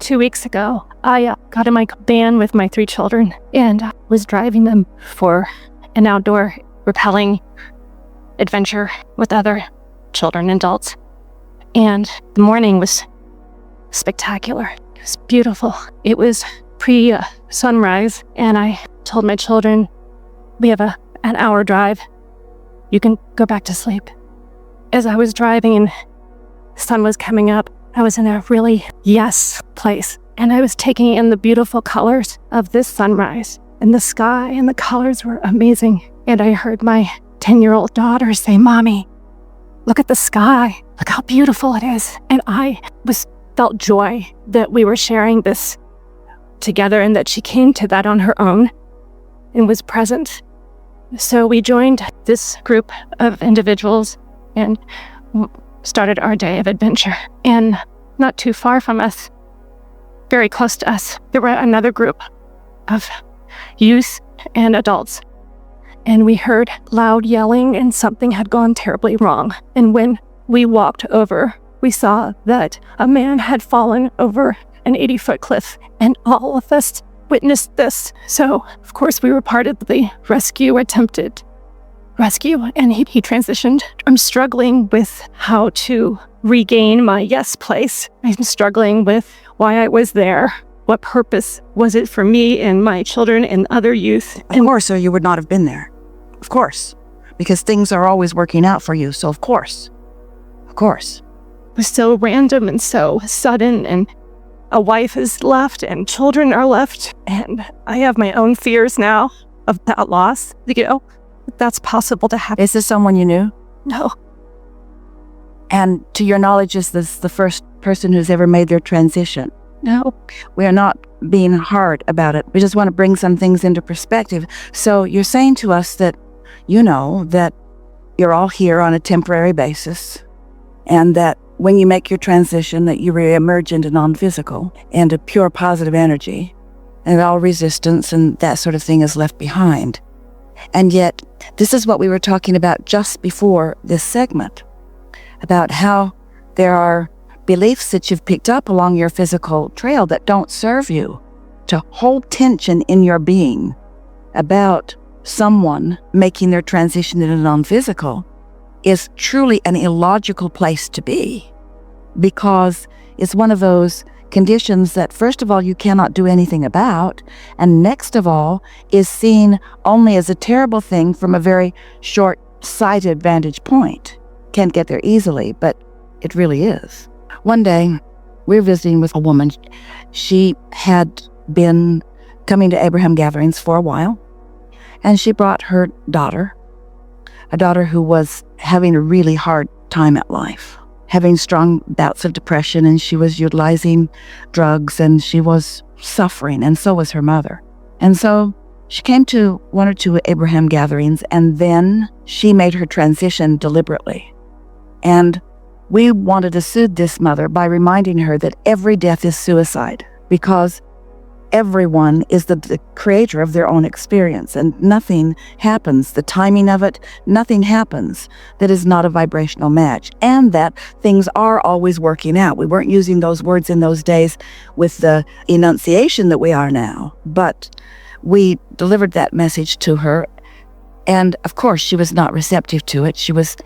2 weeks ago, I got in my van with my 3 children and was driving them for an outdoor rappelling adventure with other children and adults. And the morning was spectacular. It was beautiful. It was pre-sunrise, and I told my children, we have an hour drive. You can go back to sleep. As I was driving and the sun was coming up, I was in a really yes place. And I was taking in the beautiful colors of this sunrise and the sky, and the colors were amazing. And I heard my 10-year-old daughter say, "Mommy, look at the sky. Look how beautiful it is." And I felt joy that we were sharing this together and that she came to that on her own and was present. So we joined this group of individuals and started our day of adventure. And not too far from us, very close to us, there were another group of youth and adults. And we heard loud yelling, and something had gone terribly wrong. And when we walked over, we saw that a man had fallen over an 80-foot cliff, and all of us witnessed this. So, of course, we were part of the attempted rescue, and he transitioned. I'm struggling with how to regain my yes place. I'm struggling with why I was there. What purpose was it for me and my children and other youth? Of course, or you would not have been there. Of course. Because things are always working out for you, so of course. Of course. It was so random and so sudden, and a wife is left and children are left, and I have my own fears now of that loss. That's possible to happen. Is this someone you knew? No. And to your knowledge, is this the first person who's ever made their transition? No. We are not being hard about it. We just want to bring some things into perspective. So you're saying to us that you know that you're all here on a temporary basis, and that when you make your transition, that you re-emerge into non-physical, into pure positive energy, and all resistance and that sort of thing is left behind. And yet, this is what we were talking about just before this segment, about how there are beliefs that you've picked up along your physical trail that don't serve you. To hold tension in your being about someone making their transition into non-physical is truly an illogical place to be, because it's one of those conditions that, first of all, you cannot do anything about, and next of all, is seen only as a terrible thing from a very short-sighted vantage point. Can't get there easily, but it really is. One day, we were visiting with a woman. She had been coming to Abraham gatherings for a while, and she brought her daughter, a daughter who was having a really hard time at life, having strong bouts of depression, and she was utilizing drugs, and she was suffering, and so was her mother. And so she came to 1 or 2 Abraham gatherings, and then she made her transition deliberately. And we wanted to soothe this mother by reminding her that every death is suicide, because everyone is the creator of their own experience, and nothing happens, the timing of it, nothing happens that is not a vibrational match, and that things are always working out. We weren't using those words in those days with the enunciation that we are now, but we delivered that message to her, and of course she was not receptive to it. She was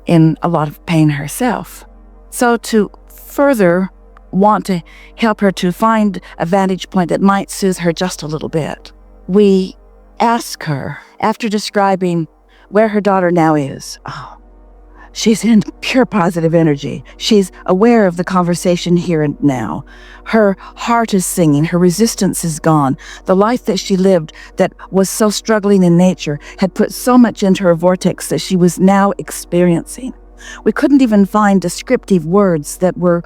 in a lot of pain herself. So to further want to help her to find a vantage point that might soothe her just a little bit, we ask her, after describing where her daughter now is, she's in pure positive energy. She's aware of the conversation here and now. Her heart is singing. Her resistance is gone. The life that she lived that was so struggling in nature had put so much into her vortex that she was now experiencing. We couldn't even find descriptive words that were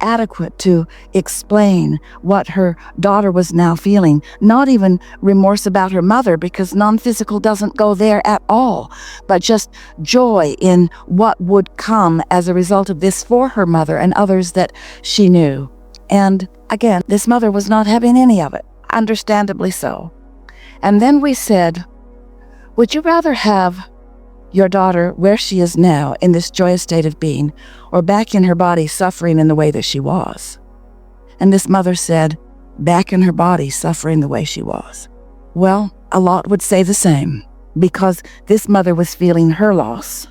adequate to explain what her daughter was now feeling. Not even remorse about her mother, because non-physical doesn't go there at all, but just joy in what would come as a result of this for her mother and others that she knew. And again, this mother was not having any of it, understandably so. And then we said, would you rather have your daughter where she is now in this joyous state of being, or back in her body suffering in the way that she was? And this mother said, back in her body, suffering the way she was. Well, a lot would say the same, because this mother was feeling her loss,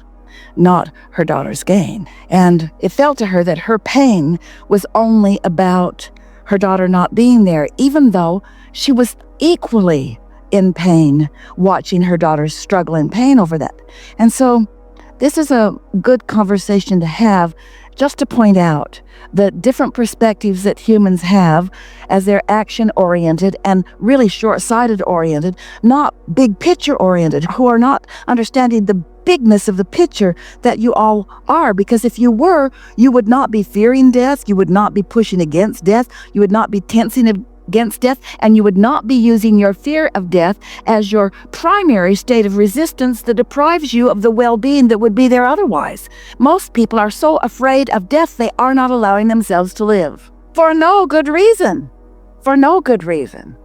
not her daughter's gain. And it felt to her that her pain was only about her daughter not being there, even though she was equally in pain, watching her daughter struggle in pain over that. And so this is a good conversation to have, just to point out the different perspectives that humans have as they're action-oriented and really short-sighted oriented, not big picture-oriented, who are not understanding the bigness of the picture that you all are. Because if you were, you would not be fearing death, you would not be pushing against death, you would not be tensing against death, and you would not be using your fear of death as your primary state of resistance that deprives you of the well-being that would be there otherwise. Most people are so afraid of death they are not allowing themselves to live. For no good reason. For no good reason.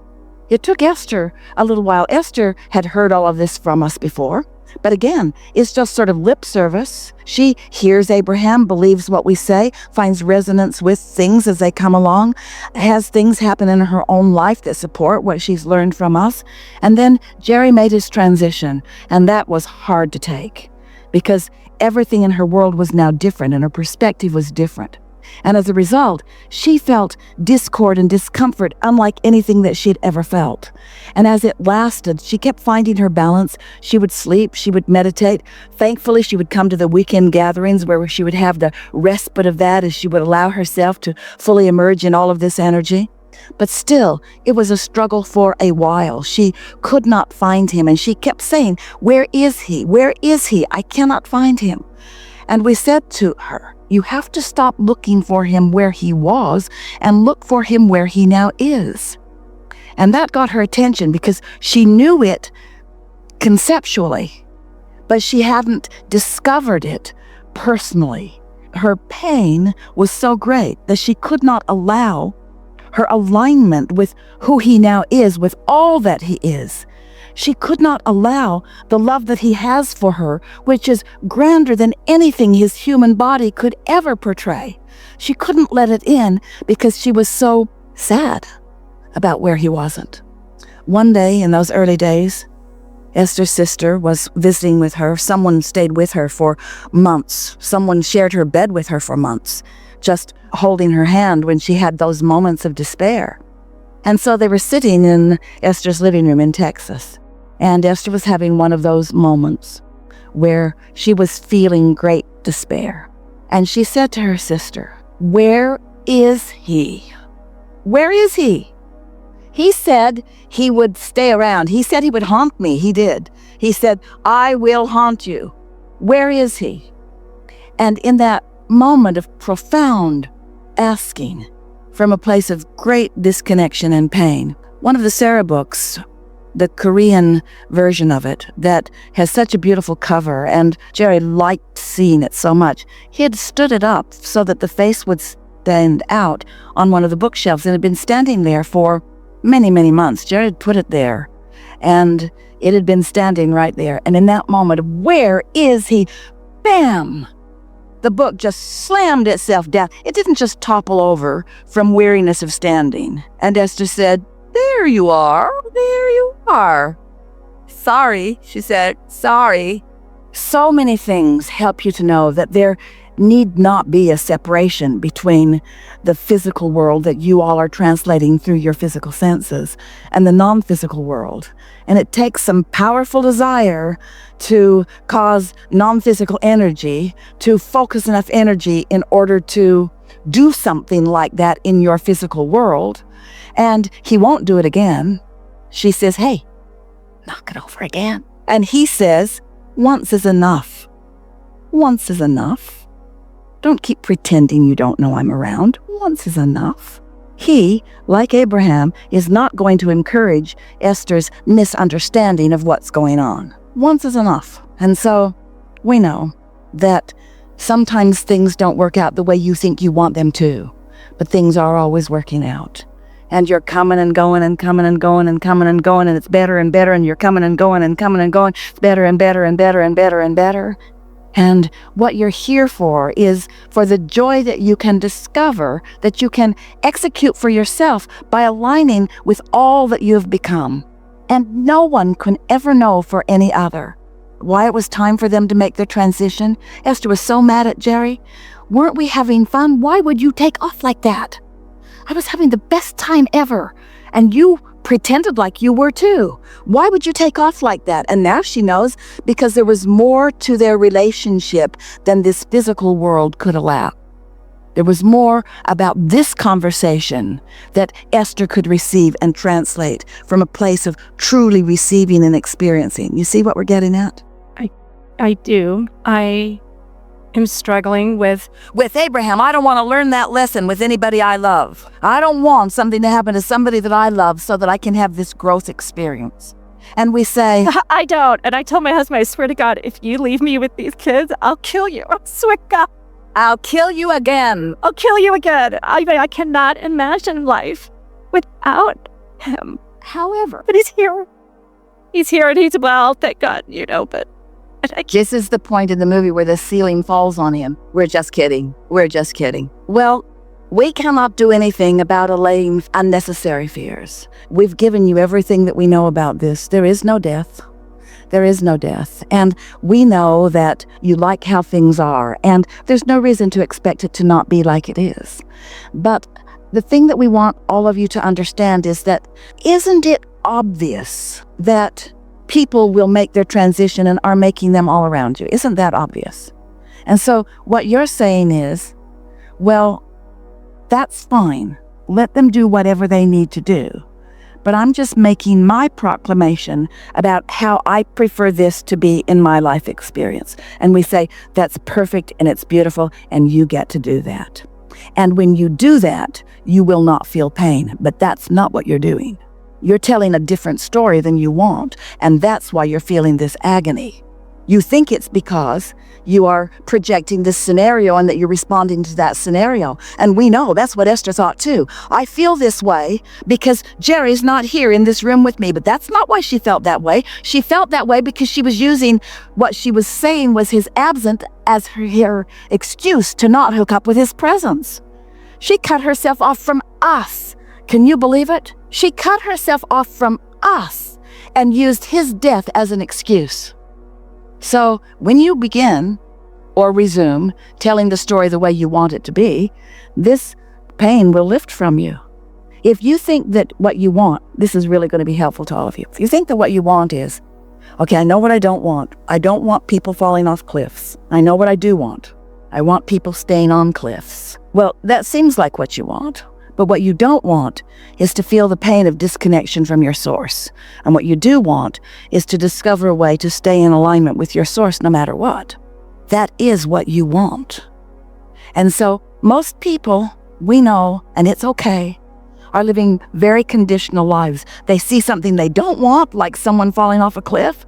It took Esther a little while. Esther had heard all of this from us before. But again, it's just sort of lip service. She hears Abraham, believes what we say, finds resonance with things as they come along, has things happen in her own life that support what she's learned from us. And then Jerry made his transition, and that was hard to take because everything in her world was now different and her perspective was different. And as a result, she felt discord and discomfort unlike anything that she'd ever felt. And as it lasted, she kept finding her balance. She would sleep, she would meditate. Thankfully, she would come to the weekend gatherings where she would have the respite of that as she would allow herself to fully emerge in all of this energy. But still, it was a struggle for a while. She could not find him, and she kept saying, "Where is he? Where is he? I cannot find him." And we said to her, you have to stop looking for him where he was and look for him where he now is. And that got her attention because she knew it conceptually, but she hadn't discovered it personally. Her pain was so great that she could not allow her alignment with who he now is, with all that he is. She could not allow the love that he has for her, which is grander than anything his human body could ever portray. She couldn't let it in because she was so sad about where he wasn't. One day in those early days, Esther's sister was visiting with her. Someone stayed with her for months. Someone shared her bed with her for months, just holding her hand when she had those moments of despair. And so they were sitting in Esther's living room in Texas. And Esther was having one of those moments where she was feeling great despair. And she said to her sister, "Where is he? Where is he? He said he would stay around. He said he would haunt me. He did. He said, I will haunt you. Where is he?" And in that moment of profound asking from a place of great disconnection and pain, one of the Sarah books, the Korean version of it that has such a beautiful cover, and Jerry liked seeing it so much, he had stood it up so that the face would stand out on one of the bookshelves, and it had been standing there for many, many months. Jerry had put it there, and it had been standing right there. And in that moment of where is he, bam! The book just slammed itself down. It didn't just topple over from weariness of standing. And Esther said, "There you are. There you are." "Sorry," she said, "sorry." So many things help you to know that there need not be a separation between the physical world that you all are translating through your physical senses and the non-physical world. And it takes some powerful desire to cause non-physical energy to focus enough energy in order to do something like that in your physical world. And he won't do it again. She says, "Hey, knock it over again." And he says, "Once is enough. Once is enough. Don't keep pretending you don't know I'm around. Once is enough." He, like Abraham, is not going to encourage Esther's misunderstanding of what's going on. Once is enough. And so we know that sometimes things don't work out the way you think you want them to, but things are always working out. And you're coming and going and coming and going and coming and going, and it's better and better, and you're coming and going and coming and going. It's better and better and better and better and better. And what you're here for is for the joy that you can discover, that you can execute for yourself by aligning with all that you have become. And no one can ever know for any other why it was time for them to make their transition. Esther was so mad at Jerry. Weren't we having fun? Why would you take off like that? I was having the best time ever. And you pretended like you were too. Why would you take off like that? And now she knows, because there was more to their relationship than this physical world could allow. There was more about this conversation that Esther could receive and translate from a place of truly receiving and experiencing. You see what we're getting at? I do. I am struggling with Abraham. I don't want to learn that lesson with anybody I love. I don't want something to happen to somebody that I love so that I can have this growth experience. And we say, I don't. And I told my husband, I swear to God, if you leave me with these kids, I'll kill you. I swear to God. I'll kill you again. I'll kill you again. I cannot imagine life without him. However, but he's here. He's here and he's well, thank God, but this is the point in the movie where the ceiling falls on him. We're just kidding. We're just kidding. Well, we cannot do anything about allaying unnecessary fears. We've given you everything that we know about this. There is no death. There is no death. And we know that you like how things are, and there's no reason to expect it to not be like it is. But the thing that we want all of you to understand is that, isn't it obvious that people will make their transition and are making them all around you? Isn't that obvious? And so what you're saying is, well, that's fine. Let them do whatever they need to do. But I'm just making my proclamation about how I prefer this to be in my life experience. And we say, that's perfect and it's beautiful and you get to do that. And when you do that, you will not feel pain. But that's not what you're doing. You're telling a different story than you want, and that's why you're feeling this agony. You think it's because you are projecting this scenario and that you're responding to that scenario. And we know that's what Esther thought too. I feel this way because Jerry's not here in this room with me, but that's not why she felt that way. She felt that way because she was using what she was saying was his absence as her excuse to not hook up with his presence. She cut herself off from us. Can you believe it? She cut herself off from us and used his death as an excuse. So when you begin or resume telling the story the way you want it to be, this pain will lift from you. If you think that what you want, this is really going to be helpful to all of you. If you think that what you want is, okay, I know what I don't want. I don't want people falling off cliffs. I know what I do want. I want people staying on cliffs. Well, that seems like what you want. But what you don't want is to feel the pain of disconnection from your source. And what you do want is to discover a way to stay in alignment with your source no matter what. That is what you want. And so most people, we know, and it's okay, are living very conditional lives. They see something they don't want, like someone falling off a cliff,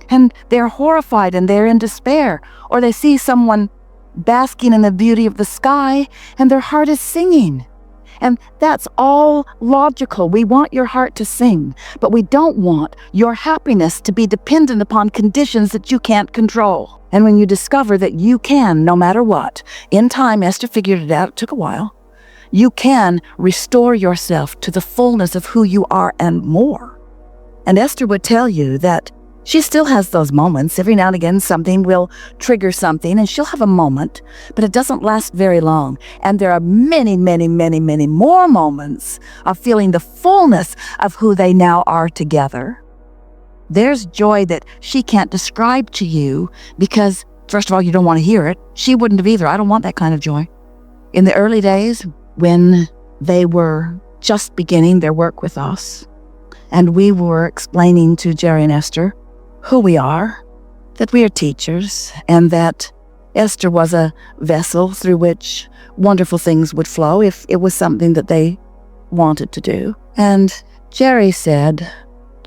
and they're horrified and they're in despair. Or they see someone basking in the beauty of the sky and their heart is singing. And that's all logical. We want your heart to sing, but we don't want your happiness to be dependent upon conditions that you can't control. And when you discover that you can, no matter what, in time, Esther figured it out, it took a while, you can restore yourself to the fullness of who you are and more. And Esther would tell you that she still has those moments. Every now and again, something will trigger something, and she'll have a moment, but it doesn't last very long. And there are many, many, many, many more moments of feeling the fullness of who they now are together. There's joy that she can't describe to you because, first of all, you don't want to hear it. She wouldn't have either. I don't want that kind of joy. In the early days, when they were just beginning their work with us, and we were explaining to Jerry and Esther who we are, that we are teachers, and that Esther was a vessel through which wonderful things would flow if it was something that they wanted to do. And Jerry said,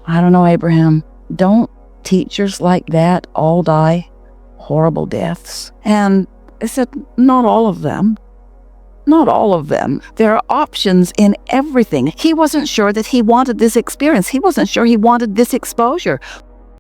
I don't know, Abraham, don't teachers like that all die horrible deaths? And I said, not all of them. Not all of them. There are options in everything. He wasn't sure that he wanted this experience. He wasn't sure he wanted this exposure.